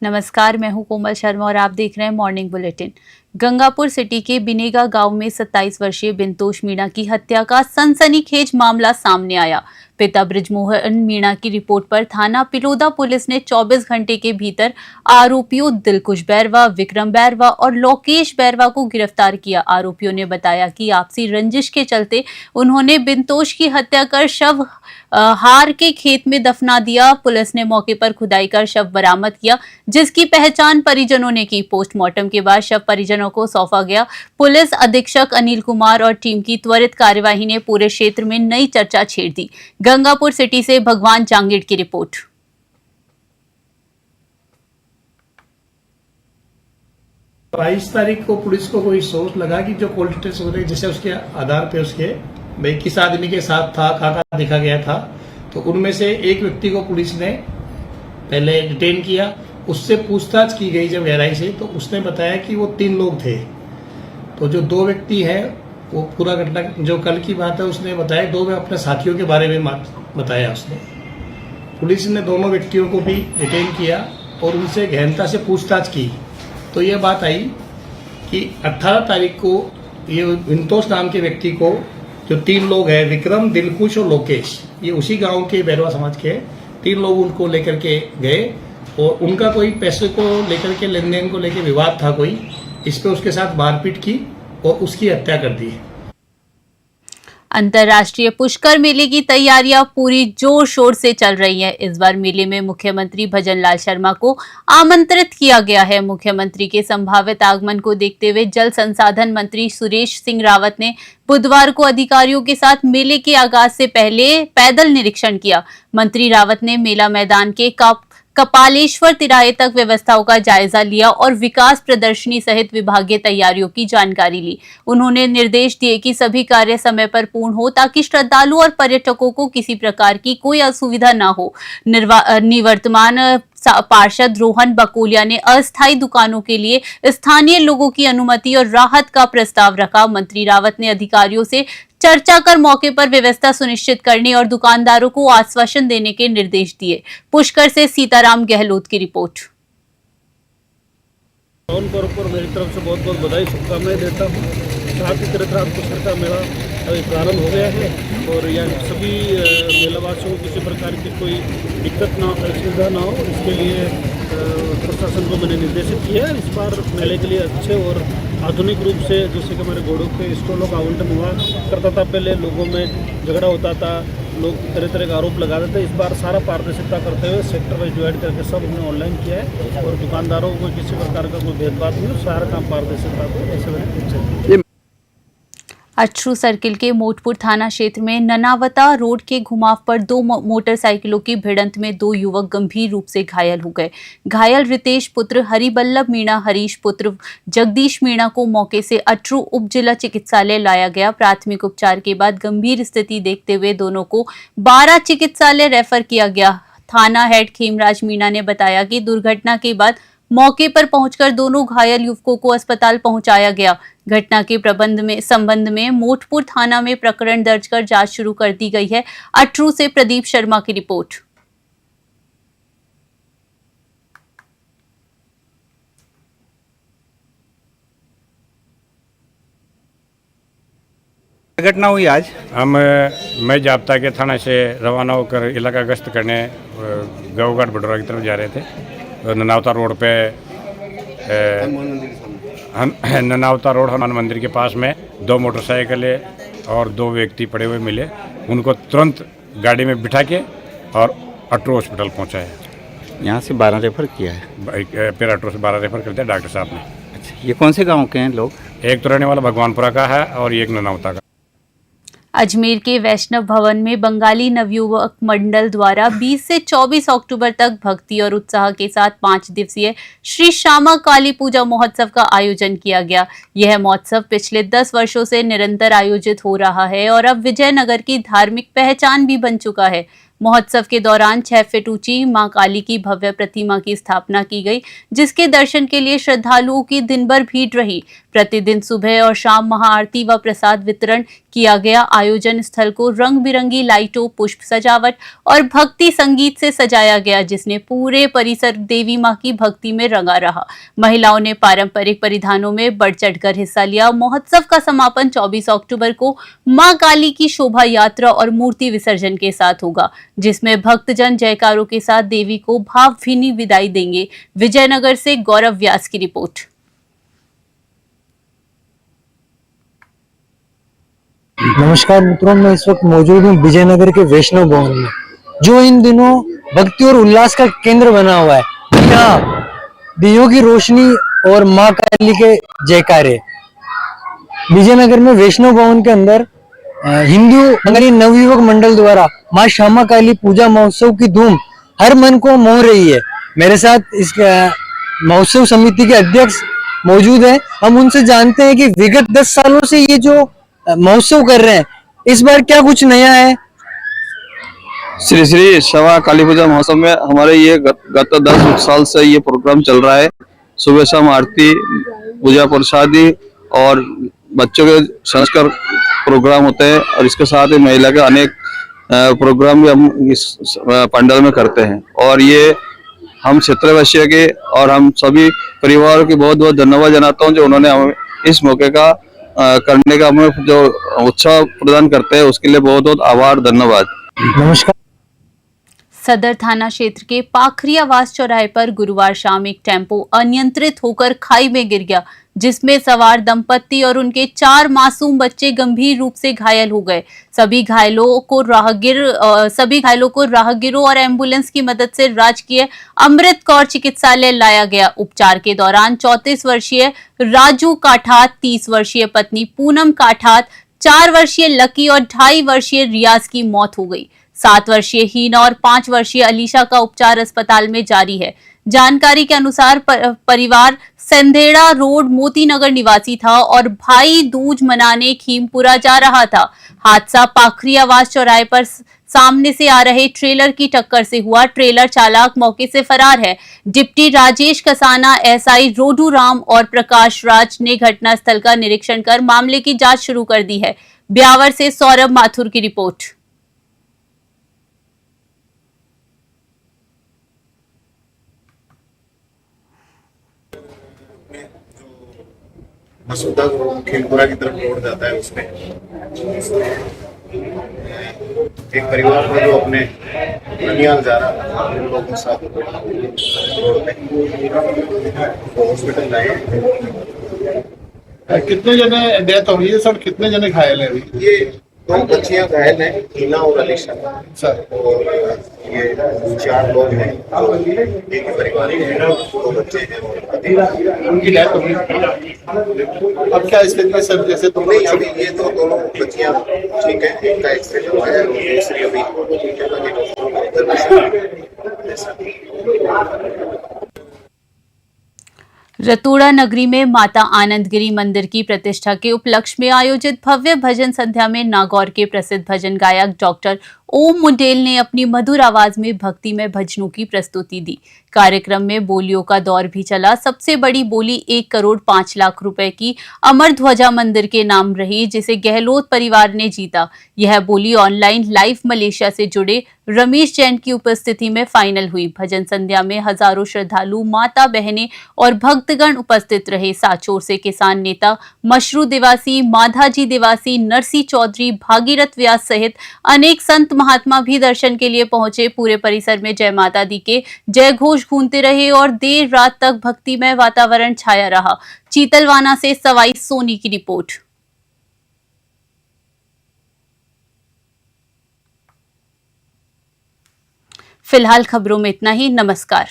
नमस्कार, मैं हूं कोमल शर्मा और आप देख रहे हैं मॉर्निंग बुलेटिन। गंगापुर सिटी के बिनेगा गांव में 27 वर्षीय बिनतोष मीणा की हत्या का सनसनीखेज मामला सामने आया। पिता बृजमोहन मीणा की रिपोर्ट पर थाना पिलोदा पुलिस ने 24 घंटे के भीतर आरोपियों दिलकुश बैरवा, विक्रम बैरवा और लोकेश बैरवा को गिरफ्तार किया। आरोपियों ने बताया कि आपसी रंजिश के चलते उन्होंने बिनतोष की हत्या कर शव हार के खेत में दफना दिया। पुलिस ने मौके पर खुदाई कर शव बरामद किया, जिसकी पहचान परिजनों ने की। पोस्टमार्टम के बाद शव परिजनों को सौंपा गया। पुलिस अधीक्षक अनिल कुमार और टीम की त्वरित कार्यवाही ने पूरे क्षेत्र में नई चर्चा छेड़ दी। गंगापुर सिटी से भगवान जांगीड़ की रिपोर्ट। 22 तारीख को पुलिस को कोई सोच लगा कि जो कोल्ड स्टोरेज होते जैसे उसके आधार पे उसके भाई किस आदमी के साथ था, कहाँ देखा गया था, तो उनमें से एक व्यक्ति को पुलिस ने पहले डिटेन किया। उससे पूछताछ की गई जब गहराई से, तो उसने बताया कि वो 3 लोग थे। तो जो 2 व्यक्ति हैं वो पूरा घटना जो कल की बात है उसने बताया, 2 में अपने साथियों के बारे में बताया उसने। पुलिस ने दोनों व्यक्तियों को भी डिटेन किया और उनसे गहनता से पूछताछ की। तो ये बात आई कि 18 तारीख को ये बिनतोष नाम के व्यक्ति को जो 3 लोग हैं, विक्रम, दिलकुश और लोकेश, ये उसी गांव के बैरवा समाज के 3 लोग उनको लेकर के गए और उनका कोई पैसे को लेकर के लेन देन को लेकर विवाद था कोई, इस पे उसके साथ मारपीट की और उसकी हत्या कर दी। अंतर्राष्ट्रीय पुष्कर मेले की तैयारियां पूरी जोर शोर से चल रही हैं। इस बार मेले में मुख्यमंत्री भजनलाल शर्मा को आमंत्रित किया गया है। मुख्यमंत्री के संभावित आगमन को देखते हुए जल संसाधन मंत्री सुरेश सिंह रावत ने बुधवार को अधिकारियों के साथ मेले के आगाज से पहले पैदल निरीक्षण किया। मंत्री रावत ने मेला मैदान के कपालेश्वर तिराहे तक व्यवस्थाओं का जायजा लिया और विकास प्रदर्शनी सहित विभागीय तैयारियों की जानकारी ली। उन्होंने निर्देश दिए कि सभी कार्य समय पर पूर्ण हो ताकि श्रद्धालु और पर्यटकों को किसी प्रकार की कोई असुविधा न हो। निवर्तमान पार्षद रोहन बकोलिया ने अस्थायी दुकानों के लिए स्थानीय लोगों की अनुमति और राहत का प्रस्ताव रखा। मंत्री रावत ने अधिकारियों से चर्चा कर मौके पर व्यवस्था सुनिश्चित करने और दुकानदारों को आश्वासन देने के निर्देश दिए। पुष्कर से सीताराम गहलोत की रिपोर्ट। मेरी तरफ से बहुत बहुत बधाई शुभकामनाएं देता हूँ। साथ ही तीर्थराज पुष्कर का मेला अभी प्रारंभ हो गया है और यहाँ सभी मेलावासियों को किसी प्रकार की कोई दिक्कत ना असुविधा ना हो, इसके लिए प्रशासन को मैंने निर्देशित किया है। इस बार मेले के लिए अच्छे और आधुनिक रूप से जैसे कि हमारे घोड़ों के स्टॉलों का आवंटन हुआ करता था। पहले लोगों में झगड़ा होता था, लोग तरह तरह का आरोप लगाते थे। इस बार सारा पारदर्शिता करते हुए सेक्टर वाइज डिवाइड करके सब हमने ऑनलाइन किया है और दुकानदारों को किसी प्रकार का कोई भेदभाव नहीं, सारा काम पारदर्शिता को ऐसे मैंने। अछरू सर्किल के मोटपुर थाना क्षेत्र में ननावता रोड के घुमाव पर 2 मोटरसाइकिलों की भिड़ंत में 2 युवक गंभीर रूप से घायल हो गए। घायल रितेश पुत्र हरिबल्लभ मीणा, हरीश पुत्र जगदीश मीणा को मौके से अछरू उप जिला चिकित्सालय लाया गया। प्राथमिक उपचार के बाद गंभीर स्थिति देखते हुए दोनों को 12 चिकित्सालय रेफर किया गया। थाना हेड खेमराज मीणा ने बताया कि दुर्घटना के बाद मौके पर पहुंचकर दोनों घायल युवकों को अस्पताल पहुंचाया गया। घटना के संबंध में मोटपुर थाना में प्रकरण दर्ज कर जांच शुरू कर दी गई है। अछरू से प्रदीप शर्मा की रिपोर्ट। घटना हुई आज मैं जाब्ता के थाना से रवाना होकर इलाका गश्त करने गाँवघाट बडोरा की तरफ जा रहे थे। ननावता रोड पे ननावता रोड हनुमान मंदिर के पास में 2 मोटरसाइकिलें और 2 व्यक्ति पड़े हुए मिले। उनको तुरंत गाड़ी में बिठा के और अटरू हॉस्पिटल पहुंचाया। यहाँ से 12 रेफर किया है, फिर अटरू से 12 रेफर कर दिया डॉक्टर साहब ने। अच्छा, ये कौन से गांव के हैं लोग? एक तो रहने वाला भगवानपुरा का है और एक ननावता का। अजमेर के वैष्णव भवन में बंगाली नवयुवक मंडल द्वारा 20 से 24 अक्टूबर तक भक्ति और उत्साह के साथ 5 दिवसीय श्री श्यामा काली पूजा महोत्सव का आयोजन किया गया। यह महोत्सव पिछले 10 वर्षों से निरंतर आयोजित हो रहा है और अब विजयनगर की धार्मिक पहचान भी बन चुका है। महोत्सव के दौरान 6 फीट ऊंची मां काली की भव्य प्रतिमा की स्थापना की गई, जिसके दर्शन के लिए श्रद्धालुओं की दिन भर भीड़ रही। प्रतिदिन सुबह और शाम महाआरती व प्रसाद वितरण किया गया। आयोजन स्थल को रंग बिरंगी लाइटों, पुष्प सजावट और भक्ति संगीत से सजाया गया, जिसने पूरे परिसर देवी मां की भक्ति में रंगा रहा। महिलाओं ने पारंपरिक परिधानों में बढ़ चढ़कर हिस्सा लिया। महोत्सव का समापन 24 अक्टूबर को मां काली की शोभा यात्रा और मूर्ति विसर्जन के साथ होगा, जिसमें भक्तजन जयकारों के साथ देवी को भावभीनी विदाई देंगे। विजयनगर से गौरव व्यास की रिपोर्ट। नमस्कार मित्रों, मैं इस वक्त मौजूद हूँ विजयनगर के वैष्णव भवन में, जो इन दिनों भक्ति और उल्लास का केंद्र बना हुआ है। यहाँ दियों की रोशनी और मां काली के जयकारे। विजयनगर में वैष्णव भवन के अंदर हिंदू बंगाली नवयुवक मंडल द्वारा मां श्यामा काली पूजा महोत्सव की धूम हर मन को मोह रही है। मेरे साथ इस महोत्सव समिति के अध्यक्ष मौजूद है। हम उनसे जानते हैं कि विगत 10 सालों से ये जो महोत्सव कर रहे हैं, इस बार क्या कुछ नया है। श्री श्री श्यामा काली पूजा महोत्सव में हमारे ये गत 10 साल से ये प्रोग्राम चल रहा है। सुबह शाम आरती, पूजा प्रसादी और बच्चों के संस्कार प्रोग्राम होते हैं, और इसके साथ ही महिला के अनेक प्रोग्राम भी हम इस पंडाल में करते हैं। और ये हम क्षेत्रवासियों के और हम सभी परिवारों की बहुत बहुत धन्यवाद जनाता हूँ, जो उन्होंने हमें इस मौके का करने का हमें जो उत्साह प्रदान करते हैं, उसके लिए बहुत बहुत आभार, धन्यवाद। नमस्कार। सदर थाना क्षेत्र के पाखरियावास चौराहे पर गुरुवार शाम एक टेम्पो अनियंत्रित होकर खाई में गिर गया, जिसमें सवार दंपत्ति और उनके 4 मासूम बच्चे गंभीर रूप से घायल हो गए। सभी घायलों को राहगीरों और एम्बुलेंस की मदद से राजकीय अमृत कौर चिकित्सालय लाया गया। उपचार के दौरान 34 वर्षीय राजू काठात, 30 वर्षीय पत्नी पूनम काठात, 4 वर्षीय लकी और 2.5 वर्षीय रियाज की मौत हो गई। 7 वर्षीय हीना और 5 वर्षीय अलीशा का उपचार अस्पताल में जारी है। जानकारी के अनुसार परिवार संधेड़ा रोड मोतीनगर निवासी था और भाई दूज मनाने खीमपुरा जा रहा था। हादसा पाखरियावास चौराहे पर सामने से आ रहे ट्रेलर की टक्कर से हुआ। ट्रेलर चालक मौके से फरार है। डिप्टी राजेश कसाना, एसआई रोडू राम और प्रकाश राज ने घटनास्थल का निरीक्षण कर मामले की जांच शुरू कर दी है। ब्यावर से सौरभ माथुर की रिपोर्ट। मसूदा खीमपुरा की तरफ रोड जाता है, उसमें एक परिवार था जो अपने ननियाल जा रहा था, उन लोगों के साथ रोड पे हॉस्पिटल लाए। कितने जने डेथ हो गई है सर? कितने जने घायल है अभी? ये 2 बच्चियां घायल हैं, हीना और अलीशा सर, और ये 4 लोग हैं, एक परिवार के 2 बच्चे हैं और उनकी डेथ हो गई। अब क्या स्थिति है सर? जैसे तो नहीं, अभी ये तो दोनों बच्चियां ठीक है, एक का एक्सीडेंट हुआ है और दूसरी अभी ठीक है, बाकी रतूड़ा नगरी में माता आनंदगिरी मंदिर की प्रतिष्ठा के उपलक्ष्य में आयोजित भव्य भजन संध्या में नागौर के प्रसिद्ध भजन गायक डॉक्टर ओम मुंडेल ने अपनी मधुर आवाज में भक्ति में भजनों की प्रस्तुति दी। कार्यक्रम में बोलियों का दौर भी चला। सबसे बड़ी बोली 1 करोड़ 5 लाख रुपए की अमर ध्वजा मंदिर के नाम रही, जिसे गहलोत परिवार ने जीता। यह बोली ऑनलाइन लाइव मलेशिया से जुड़े रमेश जैन की उपस्थिति में फाइनल हुई। भजन संध्या में हजारों श्रद्धालु, माता बहनें और भक्तगण उपस्थित रहे। साचोर से किसान नेता मशरू देवासी, माधाजी देवासी, नरसी चौधरी, भागीरथ व्यास सहित अनेक संत महात्मा भी दर्शन के लिए पहुंचे। पूरे परिसर में जय माता दी के जय घोष गूंजते रहे और देर रात तक भक्तिमय वातावरण छाया रहा। चीतलवाना से सवाई सोनी की रिपोर्ट। फिलहाल खबरों में इतना ही। नमस्कार।